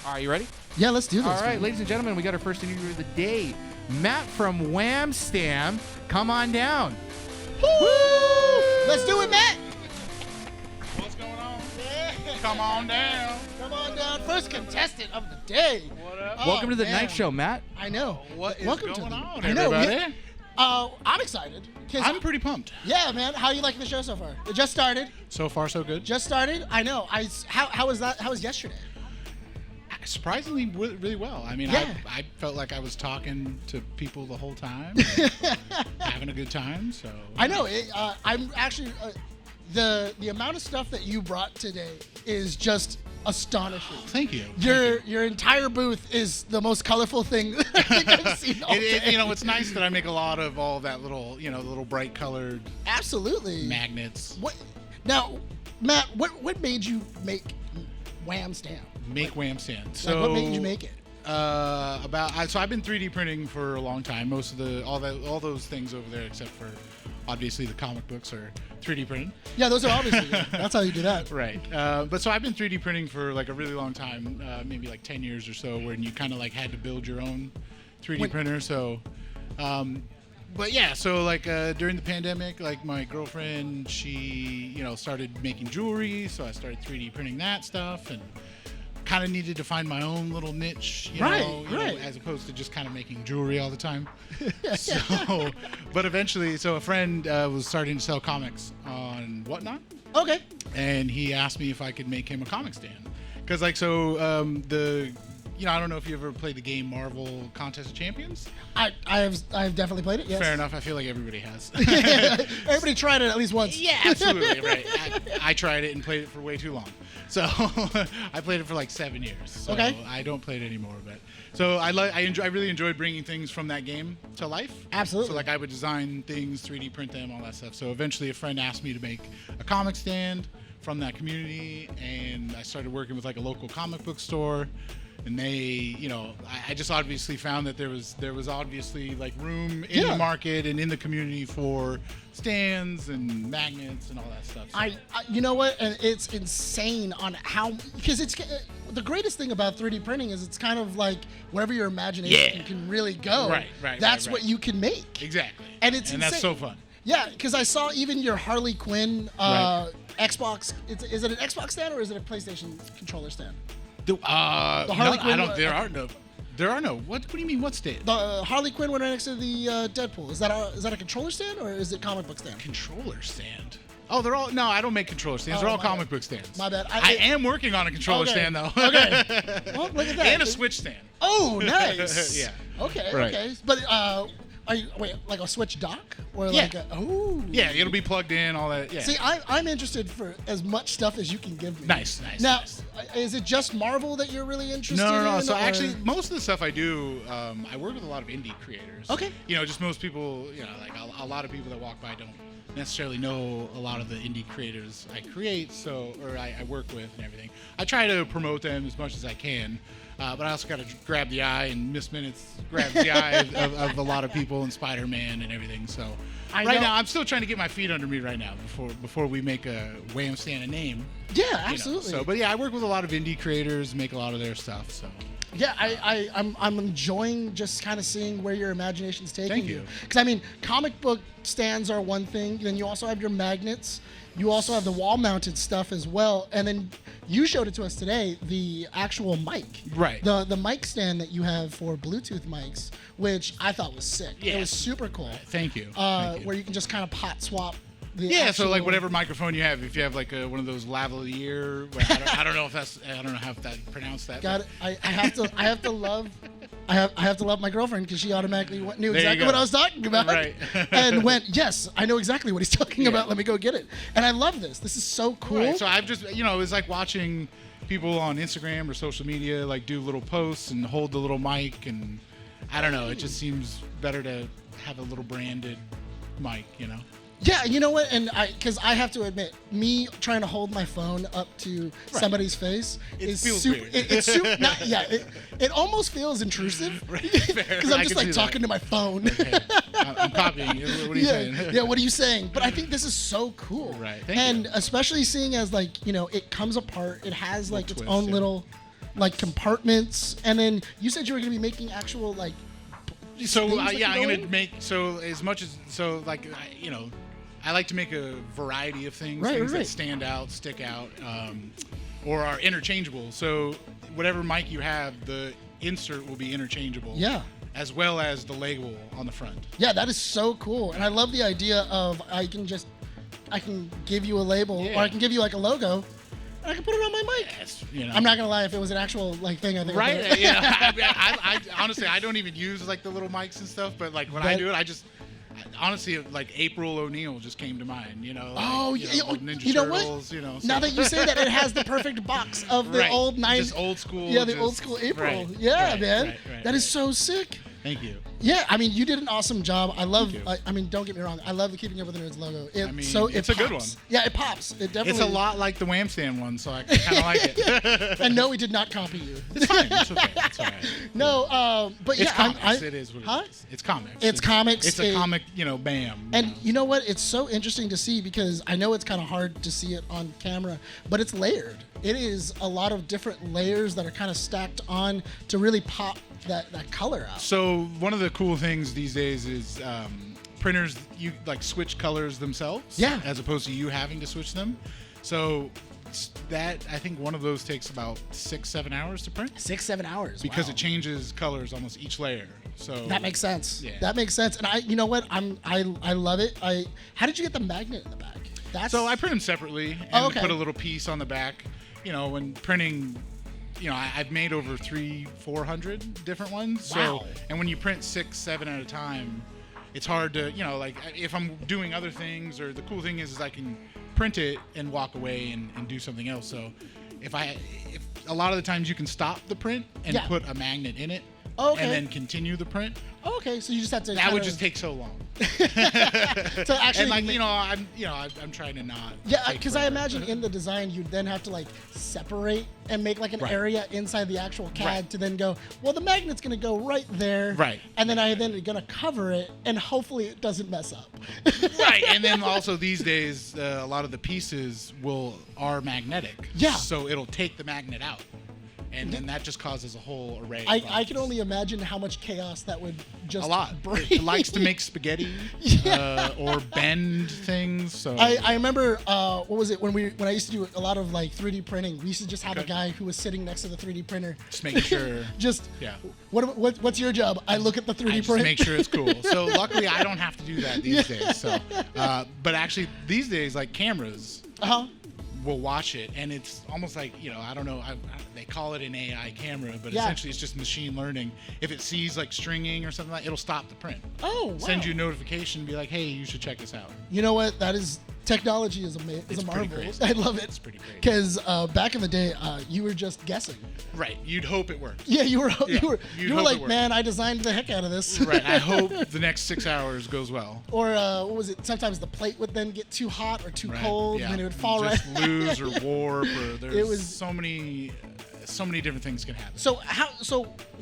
Are you ready? Yeah, let's do this. All right, man. ladies and gentlemen, we got our first interview of the day. Matt from WHAM Stam, come on down. Woo! Let's do it, Matt. What's going on? Come on down. Come on down. First contestant of the day. What up? Oh, Welcome to the man. night show, Matt. I know. What is Welcome going to on, I know. everybody? I'm excited. 'Cause I'm pretty pumped. Yeah, man. How you liking the show so far? It just started. So far, so good. Just started. I know. How was that? How was yesterday? Surprisingly, really well. I mean, Yeah. I felt like I was talking to people the whole time, having a good time. So I know. I'm actually the amount of stuff that you brought today is just astonishing. Thank you. Your entire booth is the most colorful thing I think I've seen all day. It's nice that I make a lot of all that little, the little bright colored Absolutely. magnets. What now, Matt? What made you make WHAM Stam? Make WHAM stand. Like, So what made you make it? So I've been 3D printing for a long time. Most of all those things over there, except for obviously the comic books, are 3D printed. Yeah, those are obviously. That's how you do that. Right. But so I've been 3D printing for like a really long time, maybe like 10 years or so, when you kind of like had to build your own 3D printer. So, but yeah, so like during the pandemic, like my girlfriend, she, started making jewelry. So I started 3D printing that stuff and kind of needed to find my own little niche, you know, as opposed to just kind of making jewelry all the time. So, but eventually, so a friend was starting to sell comics on Whatnot. Okay. And he asked me if I could make him a comic stand. Because, like, so I don't know if you ever played the game Marvel Contest of Champions. I've definitely played it. Yes. Fair enough. I feel like everybody has. Everybody tried it at least once. Yeah, absolutely. Right. I tried it and played it for way too long. So I played it for like 7 years. So Okay. I don't play it anymore. But so I really enjoyed bringing things from that game to life. Absolutely. So like I would design things, 3D print them, all that stuff. So eventually a friend asked me to make a comic stand from that community, and I started working with like a local comic book store. And they, I just obviously found that there was obviously like room in the market and in the community for stands and magnets and all that stuff. So. You know what? And it's insane on how, because it's the greatest thing about 3D printing is it's kind of like wherever your imagination can really go. Right. That's what you can make. Exactly. And it's that's so fun. Yeah, because I saw even your Harley Quinn Xbox. Is it an Xbox stand or is it a PlayStation controller stand? The Harley Quinn. There are no. What do you mean? What stand? The Harley Quinn one right next to the Deadpool. Is that a controller stand or is it comic book stand? Controller stand. Oh, they're all. No, I don't make controller stands. They're all comic book stands. My bad. I am working on a controller stand though. Okay. Well, look at that. And a Switch stand. Oh, nice. Yeah. Okay. Right. Okay. But like a Switch dock or like a Yeah, it'll be plugged in, all that. Yeah. See, I'm interested for as much stuff as you can give me. Nice. Now, nice. Is it just Marvel that you're really interested in? No. So or- actually, most of the stuff I do, I work with a lot of indie creators. Okay. Just most people, like a lot of people that walk by don't necessarily know a lot of the indie creators I create, or I work with and everything. I try to promote them as much as I can. But I also got to grab the eye, and Miss Minutes grabs the eye of a lot of people, and Spider-Man and everything. So now, I'm still trying to get my feet under me right now before we make a WHAM stand a name. Yeah, absolutely. But yeah, I work with a lot of indie creators, make a lot of their stuff. So yeah, I'm enjoying just kind of seeing where your imagination's taking Thank you. Because I mean, comic book stands are one thing. Then you also have your magnets. You also have the wall-mounted stuff as well, and then you showed it to us today, the actual mic. Right. The mic stand that you have for Bluetooth mics, which I thought was sick. Yeah. It was super cool. Thank you. Where you can just kind of pot swap. So so like whatever microphone you have, if you have like one of those lavalier, I don't know if that pronounced that. Got it. I have to love my girlfriend because she automatically knew There you exactly go. what I was talking about, Right. and went, yes, I know exactly what he's talking about. Let me go get it. And I love this. This is so cool. Right. So I've just, it's like watching people on Instagram or social media like do little posts and hold the little mic, and I don't know. It just seems better to have a little branded mic, Yeah, you know what? And because I have to admit, me trying to hold my phone up to somebody's face is feels super. weird. It's super. It almost feels intrusive because I'm just like talking to my phone. Okay. I'm copying. What are you saying? Yeah, what are you saying? But I think this is so cool. Right. And especially seeing as it comes apart. It has like its twist, own yeah. little like compartments, and then you said you were going to be making actual like. So things that yeah, can I'm go gonna in? make like I like to make a variety of things, Right, things right. that stand out, stick out, or are interchangeable. So whatever mic you have, the insert will be interchangeable. Yeah. As well as the label on the front. Yeah, that is so cool, and I love the idea of I can give you a label, or I can give you like a logo, and I can put it on my mic. Yes, I'm not gonna lie, if it was an actual like thing, I think. I'd do Right? it. Yeah. I honestly, I don't even use like the little mics and stuff, but like when I do it, honestly, like April O'Neil just came to mind. Oh, Ninja you know what? Turtles. So. Now that you say that, it has the perfect box of the Right. old 90s. Just old school. Yeah, the old school April. Right, Yeah, right, man. right, That is so sick. Thank you. Yeah, I mean, you did an awesome job. I love. you. I mean, don't get me wrong. I love the Keeping Up with the Nerds logo. It's a good one. Yeah, it pops. It definitely. It's a lot like the WHAM stand one, so I kind of like it. And no, we did not copy you. It's fine. It's okay. It's all right. No, but It's yeah, comics. It is what Huh? it is. It's comics. It's comics. It's a comic, bam. And you know what? It's so interesting to see because I know it's kind of hard to see it on camera, but it's layered. It is a lot of different layers that are kind of stacked on to really pop that color out. So one of the cool things these days is printers, you like switch colors themselves. Yeah. As opposed to you having to switch them. So that, I think one of those takes about 6-7 hours to print. 6-7 hours. Because wow. it changes colors almost each layer. So That makes sense. Yeah. That makes sense. And you know what? I love it. How did you get the magnet in the back? So I print them separately and okay. put a little piece on the back. When printing, I've made over 300-400 different ones. Wow. So, and when you print 6-7 at a time, it's hard to, like if I'm doing other things, or the cool thing is I can print it and walk away and do something else. So if a lot of the times you can stop the print and put a magnet in it Okay. and then continue the print. Okay, so you just have to. That would just take so long. So actually, and I'm trying to not. yeah, take because I forever. imagine in the design you'd then have to like separate and make like an Right. area inside the actual CAD Right. to then go. Well, the magnet's gonna go right there. Right. And then gonna cover it, and hopefully it doesn't mess up. Right, and then also these days, a lot of the pieces are magnetic. Yeah. So it'll take the magnet out, and then that just causes a whole array. Of I problems. can only imagine how much chaos that would just a lot. bring. It likes to make spaghetti or bend things. So I remember what was it when I used to do a lot of like 3D printing. We used to just have a Okay. guy who was sitting next to the 3D printer. just making sure. Just Yeah. What's your job? I look at the 3D I just print. make sure it's cool. So luckily, I don't have to do that these days. So, but actually, these days, like cameras Uh-huh. will watch it, and it's almost like I don't know. They call it an AI camera, but Yeah. essentially it's just machine learning. If it sees like stringing or something like, it'll stop the print. Oh, wow. Send you a notification, and be like, hey, you should check this out. You know what? That is technology is a It's pretty marvel. crazy. I love it. It's pretty crazy. Because back in the day, you were just guessing. Right. You'd hope it works. Yeah, you were You'd you were hope like, it worked. man, I designed the heck out of this. Right. I hope the next 6 hours goes well. Or what was it? Sometimes the plate would then get too hot or too Right. cold, Yeah. and it would fall just right. lose or warp, or there's It was- so many different things can happen. So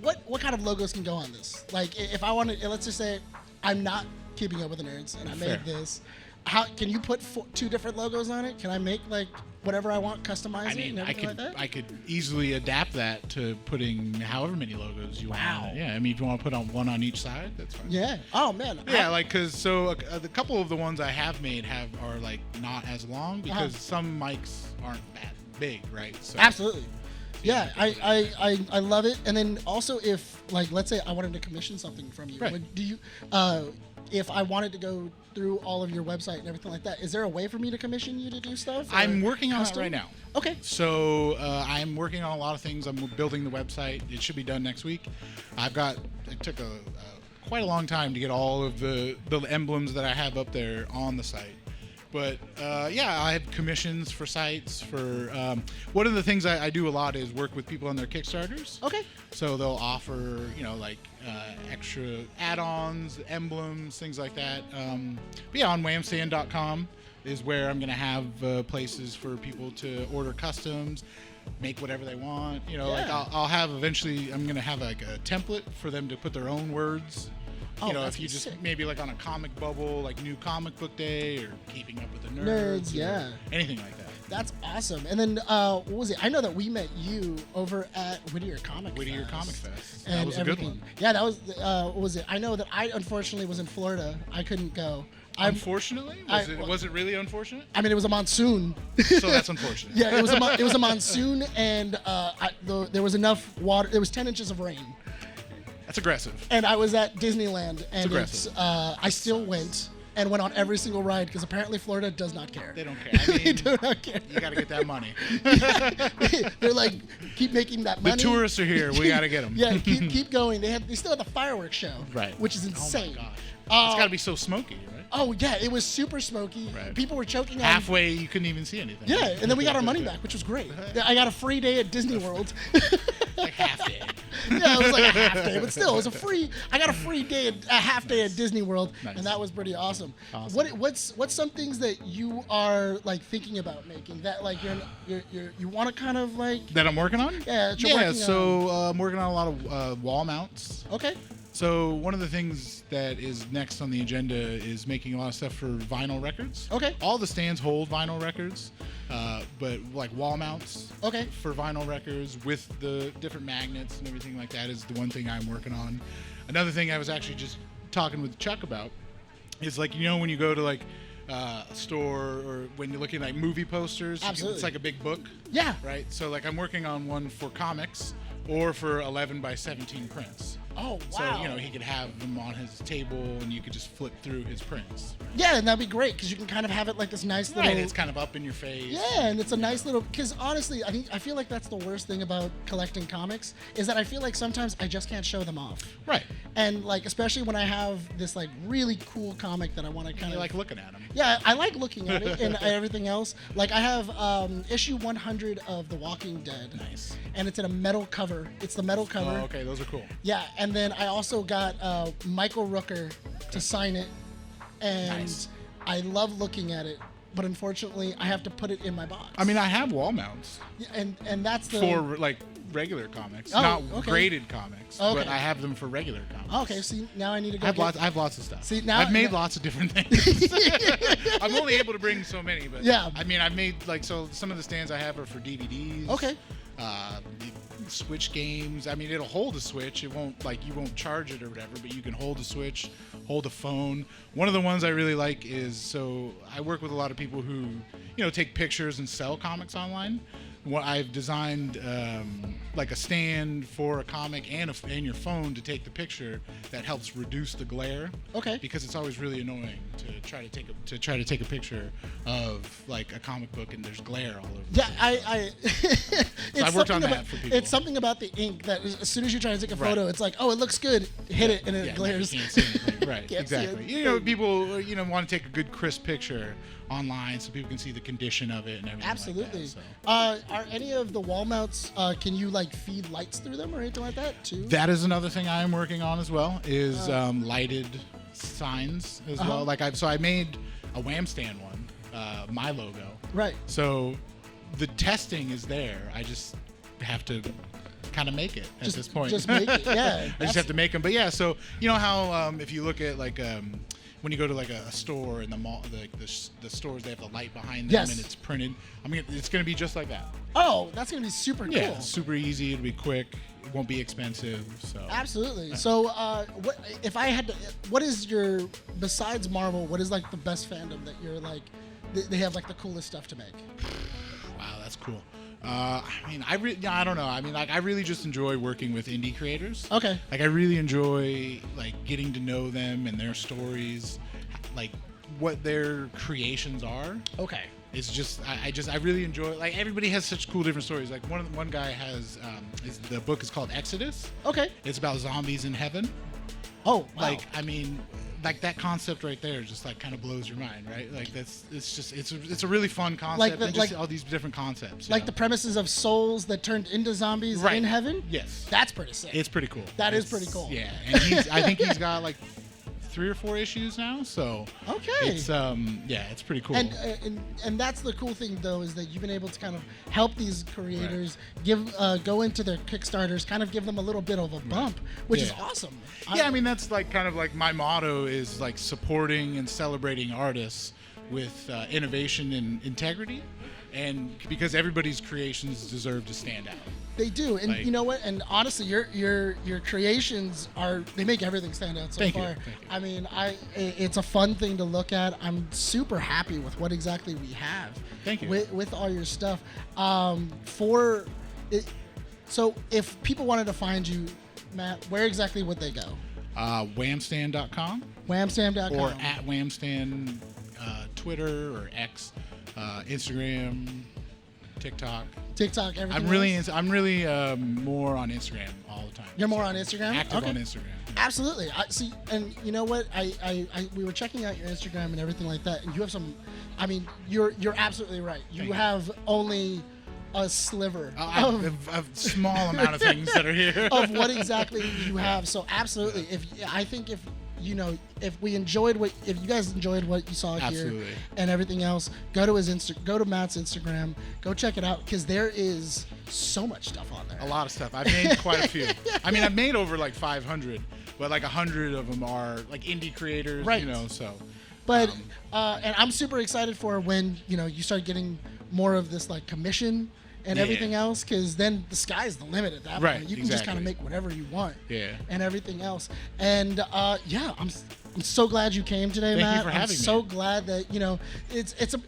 what kind of logos can go on this? Like if I wanted, let's just say I'm not Keeping Up with the Nerds and I made Fair. this. How can you put 2 different logos on it? Can I make like whatever I want, customize I it mean, and I everything could like that? I could easily adapt that to putting however many logos you Wow. want. Yeah, I mean, if you want to put on one on each side, that's fine. Yeah. Oh man. Yeah, like the couple of the ones I have made are like not as long because some mics aren't that big, right? So Absolutely. Yeah, I love it. And then also, if like let's say I wanted to commission something from you, Right. do you? If I wanted to go through all of your website and everything like that, is there a way for me to commission you to do stuff? I'm or working on that custom? right now. Okay. So I'm working on a lot of things. I'm building the website. It should be done next week. It took quite a long time to get all of the emblems that I have up there on the site. But yeah, I have commissions for sites. One of the things I do a lot is work with people on their Kickstarters. Okay. So they'll offer, like extra add-ons, emblems, things like that. But yeah, on whamstand.com is where I'm going to have places for people to order customs, make whatever they want. Like Yeah. I'll have eventually, I'm going to have like a template for them to put their own words. Oh, that's if you just sick. maybe like on a comic bubble, like New Comic Book Day or Keeping Up with the Nerds, or yeah. anything like that. That's awesome. And then what was it? I know that we met you over at Whittier Comic Fest. And That was a good one. Yeah, that was what was it? I know that I unfortunately was in Florida. I couldn't go. Unfortunately? Was it really unfortunate? I mean, it was a monsoon. So that's unfortunate. Yeah, it was a monsoon, and there was enough water. There was 10 inches of rain. That's aggressive. And I was at Disneyland, and I still went on every single ride because apparently Florida does not care. They don't care. I mean, they do not care. You got to get that money. They're like, keep making that money. The tourists are here. We got to get them. Yeah, keep going. They still had the fireworks show, right? Which is insane. Oh my gosh. It's got to be so smoky, right? Oh yeah, it was super smoky. Right. People were choking. Halfway, you couldn't even see anything. Yeah, and then we got our money back, which was great. I got a free day at Disney World. Like half day. Yeah, it was like a half day, but still, it was a free. I got a free day, a half day at Disney World, and that was pretty awesome. What's some things that you are like thinking about making that like you want to kind of like that I'm working on? Yeah, I'm working on a lot of wall mounts. Okay. So one of the things that is next on the agenda is making a lot of stuff for vinyl records. Okay. All the stands hold vinyl records, but like wall mounts. Okay. For vinyl records with the different magnets and everything like that is the one thing I'm working on. Another thing I was actually just talking with Chuck about is like, when you go to like a store or when you're looking at like movie posters, absolutely, it's like a big book. Yeah. Right. So like I'm working on one for comics or for 11 by 17 prints. Oh, wow. So, he could have them on his table and you could just flip through his prints. Yeah, and that'd be great because you can kind of have it like this nice little... Right, it's kind of up in your face. Yeah, and it's a nice little... Because honestly, I feel like that's the worst thing about collecting comics is that I feel like sometimes I just can't show them off. Right. And like, especially when I have this like really cool comic that I want to kind of... You like looking at them. Yeah, I like looking at it and everything else. Like I have issue 100 of The Walking Dead. Nice. And it's in a metal cover. It's the metal cover. Oh, okay, those are cool. Yeah, and then I also got Michael Rooker to sign it, and nice. I love looking at it, but unfortunately I have to put it in my box. I mean, I have wall mounts. Yeah, and that's the... For like regular comics, Oh, not okay. graded comics, Okay. but I have them for regular comics. Okay, see, now I need to go I have lots of stuff. See, now... I've made lots of different things. I'm only able to bring so many, but yeah. I mean, I've made like, so some of the stands I have are for DVDs. Okay. Switch games. I mean, it'll hold a Switch. It won't you won't charge it or whatever, but you can hold a Switch, hold a phone. One of the ones I really like is, so I work with a lot of people who, take pictures and sell comics online. I've designed like a stand for a comic and your phone to take the picture that helps reduce the glare. Okay. Because it's always really annoying to try to take a picture of like a comic book and there's glare all over. Yeah, So I worked on that for people. It's something about the ink that as soon as you try to take a photo, it's like, oh, it looks good. Hit it and it glares. You can't see anything. Right. Can't see Exactly. it. People want to take a good crisp picture online so people can see the condition of it and everything. Absolutely. Like that, so. Are any of the wall mounts? Can you like feed lights through them or anything like that too? That is another thing I am working on as well. Is lighted signs as well. Like I made a WHAM stand one, my logo. Right. So the testing is there. I just have to kind of make it at this point. Just make it. Yeah. I just have to make them. But yeah, so you know how if you look at like when you go to like a store in the mall, the stores, they have the light behind them Yes. and it's printed. I mean, it's going to be just like that. Oh, that's gonna be super cool. Yeah, super easy. It'll be quick. It won't be expensive. So Absolutely. So, what if I had to? What is your besides Marvel? What is like the best fandom that you're like? They have like the coolest stuff to make. Wow, that's cool. I mean, I don't know. I mean, like, I really just enjoy working with indie creators. Okay. Like, I really enjoy like getting to know them and their stories, like what their creations are. Okay. It's just I really enjoy, like, everybody has such cool different stories. Like one guy has the book is called Exodus. Okay. It's about zombies in heaven. Oh, wow. Like, I mean, like that concept right there just like kind of blows your mind, right? Like it's a really fun concept, Like and just all these different concepts. Like the premises of souls that turned into zombies in heaven. Yes. That's pretty sick. It's pretty cool. That is pretty cool. Yeah, and I think he's got like 3 or 4 issues now, so okay, it's it's pretty cool. And that's the cool thing though, is that you've been able to kind of help these creators go into their Kickstarters, kind of give them a little bit of a bump, which is awesome. Yeah, I mean, that's like kind of like my motto is like supporting and celebrating artists with innovation and integrity. and because everybody's creations deserve to stand out. They do, and Like- you know what? And honestly, your creations they make everything stand out so Thank you, far. thank you. I mean, it's a fun thing to look at. I'm super happy with what exactly we have. Thank you. With all your stuff. So if people wanted to find you, Matt, where exactly would they go? Whamstand.com Whamstam.com. or at Whamstand, Twitter or X, Instagram, TikTok. TikTok, everything. I'm really more on Instagram all the time. You're more on Instagram? Active Okay. on Instagram. Absolutely. I see, and you know what? We were checking out your Instagram and everything like that, and you have some. I mean, you're absolutely right. You Thank you. have only a sliver A small amount of things that are here. of what exactly you have. So absolutely, if you guys enjoyed what you saw here Absolutely. and everything else, go to Matt's Instagram, go check it out because there is so much stuff on there. A lot of stuff. I've made quite a few. I mean, I've made over like 500, but like 100 of them are like indie creators, Right. so. But and I'm super excited for when you start getting more of this like commission and Yeah. everything else, because then the sky's the limit at that Right, point. You can just kind of exactly. make whatever you want. Yeah. And everything else. And I'm so glad you came today, Thank you Matt. for I'm having me. so glad that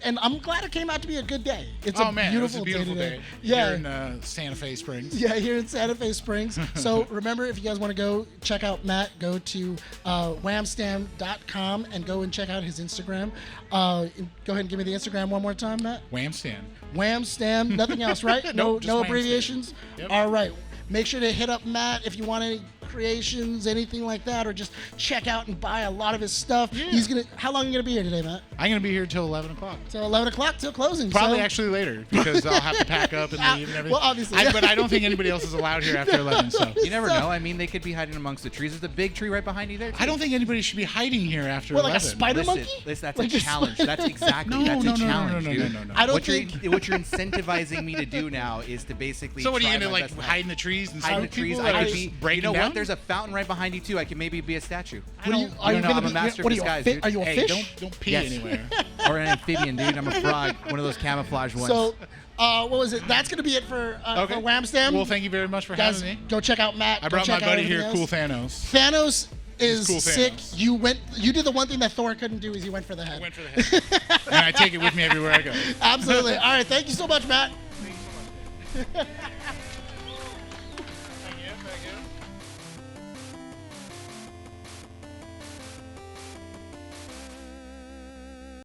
and I'm glad it came out to be a good day. It's Oh a man, it was a beautiful beautiful day day. Yeah. Here in Santa Fe Springs. Yeah, here in Santa Fe Springs. So remember, if you guys want to go check out Matt, go to whamstam.com and go and check out his Instagram. Go ahead and give me the Instagram one more time, Matt. Whamstand. Whamstam, nothing else, right? Nope, just no Whamstam. abbreviations? Yep. All right. Make sure to hit up Matt if you want any creations, anything like that, or just check out and buy a lot of his stuff. Yeah. How long are you going to be here today, Matt? I'm gonna be here till 11 o'clock. Till 11 o'clock, till closing. Probably so, actually later because I'll have to pack up and leave and everything. Well, obviously. But I don't think anybody else is allowed here after 11. So You never know. I mean, they could be hiding amongst the trees. There's a big tree right behind you there. I don't think anybody should be hiding here after Well, 11. like a spider Listen, monkey? listen, that's Like a a challenge. That's exactly No, that's no, a no, no, challenge, no, no, dude. no, no. I don't What you're think. what you're incentivizing me to do now is to basically. So what are you try gonna my like best to hide in the trees and hide in some the trees? people I that could are be. breaking You know down? what? There's a fountain right behind you too. I could maybe be a statue. What are you? I don't know. I'm a master of What are disguise, you? dude. Are you a Hey, fish? don't pee Yes. anywhere. Or an amphibian, dude. I'm a frog. One of those camouflage ones. So, what was it? That's gonna be it for Okay. Whamstam. Well, thank you very much for Guys, having me. go check out Matt. I Go brought my check out buddy here, everything Cool else. Thanos. Thanos is Cool sick. Thanos. You did the one thing that Thor couldn't do is he went for the head. Went for the head. And I take it with me everywhere I go. Absolutely. All right. Thank you so much, Matt.